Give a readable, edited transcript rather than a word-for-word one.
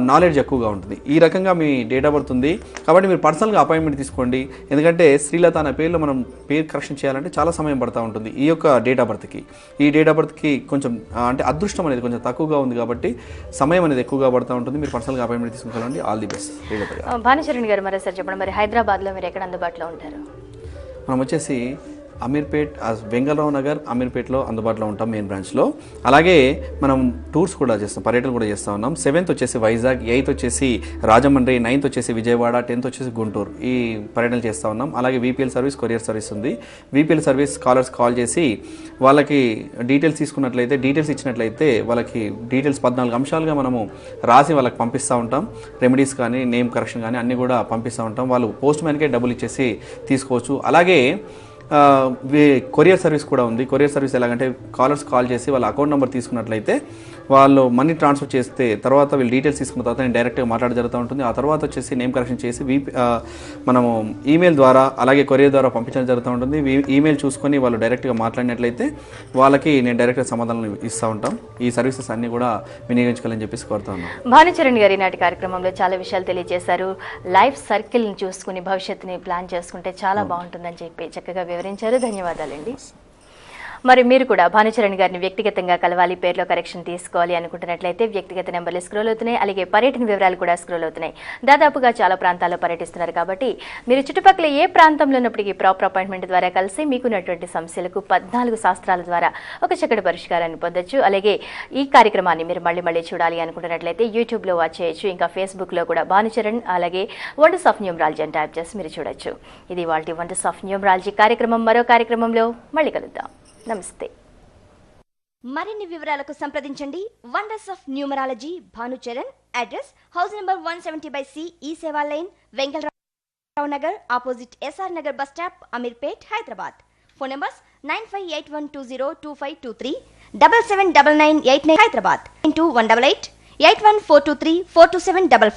Knowledge ఎక్కువగా ఉంటుంది. ఈ రకంగా మీ డేట్ ఆఫ్ బర్త్ ఉంది కాబట్టి మీరు పర్సనల్గా అపాయింట్మెంట్ తీసుకోండి. ఎందుకంటే శ్రీలత అనే పేరులో మనం పేరు కరెక్షన్ చేయాలంటే చాలా సమయం పడుతూ ఉంటుంది. ఈ యొక్క డేట్ ఆఫ్ బర్త్కి కొంచెం అంటే అదృష్టం అనేది కొంచెం తక్కువగా ఉంది కాబట్టి సమయం అనేది ఎక్కువగా పడుతూ ఉంటుంది. మీరు పర్సనల్గా అపాయింట్మెంట్ తీసుకోవాలండి. ఆల్ ది బెస్ట్ శ్రీలత గారు. భానుచరణ్ గారు మరోసారి చెప్పండి, మరి హైదరాబాద్లో మీరు ఎక్కడ అందుబాటులో ఉంటారు? మనం వచ్చేసి అమీర్పేట్ వెంగళరావు నగర్ అమీర్పేట్లో అందుబాటులో ఉంటాం మెయిన్ బ్రాంచ్లో. అలాగే మనం టూర్స్ కూడా చేస్తాం, పర్యటనలు కూడా చేస్తూ ఉన్నాం. 7th వచ్చేసి వైజాగ్, 8th వచ్చేసి రాజమండ్రి, 9th వచ్చేసి విజయవాడ, 10th వచ్చేసి గుంటూరు ఈ పర్యటనలు చేస్తూ ఉన్నాం. అలాగే వీపీఎల్ సర్వీస్, కొరియర్ సర్వీస్ ఉంది. వీపీఎల్ సర్వీస్ కాలర్స్ కాల్ చేసి వాళ్ళకి డీటెయిల్స్ తీసుకున్నట్లయితే, డీటెయిల్స్ ఇచ్చినట్లయితే వాళ్ళకి డీటెయిల్స్ 14 అంశాలుగా మనము రాసి వాళ్ళకి పంపిస్తూ ఉంటాం. రెమెడీస్ కానీ, నేమ్ కరెక్షన్ కానీ అన్నీ కూడా పంపిస్తూ ఉంటాం. వాళ్ళు పోస్ట్ మ్యాన్కే డబ్బులు ఇచ్చేసి తీసుకోవచ్చు. అలాగే కొరియర్ సర్వీస్ కూడా ఉంది. కొరియర్ సర్వీస్ ఎలాగంటే కాలర్స్ కాల్ చేసి వాళ్ళ అకౌంట్ నెంబర్ తీసుకున్నట్లయితే వాళ్ళు మనీ ట్రాన్స్ఫర్ చేస్తే తర్వాత వీళ్ళు డీటెయిల్స్ తీసుకున్న తర్వాత నేను డైరెక్ట్గా మాట్లాడి జరుగుతూ ఉంటుంది. ఆ తర్వాత వచ్చేసి నేమ్ కరెక్షన్ చేసి మనము ఈమెయిల్ ద్వారా అలాగే కొరియర్ ద్వారా పంపించడం జరుగుతూ ఉంటుంది. ఈమెయిల్ చూసుకొని వాళ్ళు డైరెక్ట్గా మాట్లాడినట్లయితే వాళ్ళకి నేను డైరెక్ట్గా సమాధానం ఇస్తూ ఉంటాం. ఈ సర్వీసెస్ అన్నీ కూడా వినియోగించుకోవాలని చెప్పేసి కోరుతా ఉన్నాం. భానుచరణ్ గారి నాటి కార్యక్రమంలో చాలా విషయాలు తెలియజేశారు. లైఫ్ సర్కిల్ని చూసుకుని భవిష్యత్తుని ప్లాన్ చేసుకుంటే చాలా బాగుంటుందని చెప్పి చక్కగా వివరించారు. ధన్యవాదాలండి. మరి మీరు కూడా భానుచరణ్ గారిని వ్యక్తిగతంగా కలవాలి, పేరులో కరెక్షన్ తీసుకోవాలి అనుకుంటున్నట్లయితే వ్యక్తిగత నెంబర్లు స్క్రోల్ అవుతున్నాయి. అలాగే పర్యటన వివరాలు కూడా స్క్రోల్ అవుతున్నాయి. దాదాపుగా చాలా ప్రాంతాల్లో పర్యటిస్తున్నారు కాబట్టి మీరు చుట్టుపక్కల ఏ ప్రాంతంలో ఉన్నప్పటికీ ప్రాపర్ అపాయింట్మెంట్ ద్వారా కలిసి మీకున్నటువంటి సమస్యలకు 14 శాస్త్రాల ద్వారా ఒక చక్కటి పరిష్కారాన్ని పొందొచ్చు. అలాగే ఈ కార్యక్రమాన్ని మీరు మళ్ళీ చూడాలి అనుకుంటున్నట్లయితే యూట్యూబ్లో వాచ్ చేయొచ్చు. ఇంకా ఫేస్బుక్లో కూడా భానుచరణ్ అలాగే వండర్స్ ఆఫ్ న్యూమరాలజీ అని టైప్ చేసి మీరు చూడొచ్చు. ఇది వాళ్ళ వండర్స్ ఆఫ్ న్యూమరాలజీ కార్యక్రమం. మరో కార్యక్రమంలో మళ్ళీ కలుద్దాం. నమస్తే. మరిన్ని వివరాలకు సంప్రదించండి wonders of numerology Bhanucharan. Address house number 170/C E Seva line, Vengalrao Nagar, opposite SR Nagar bus stop, Ameerpet, Hyderabad. Phone numbers 9581202523, 779989 Hyderabad, 188 81423 42755.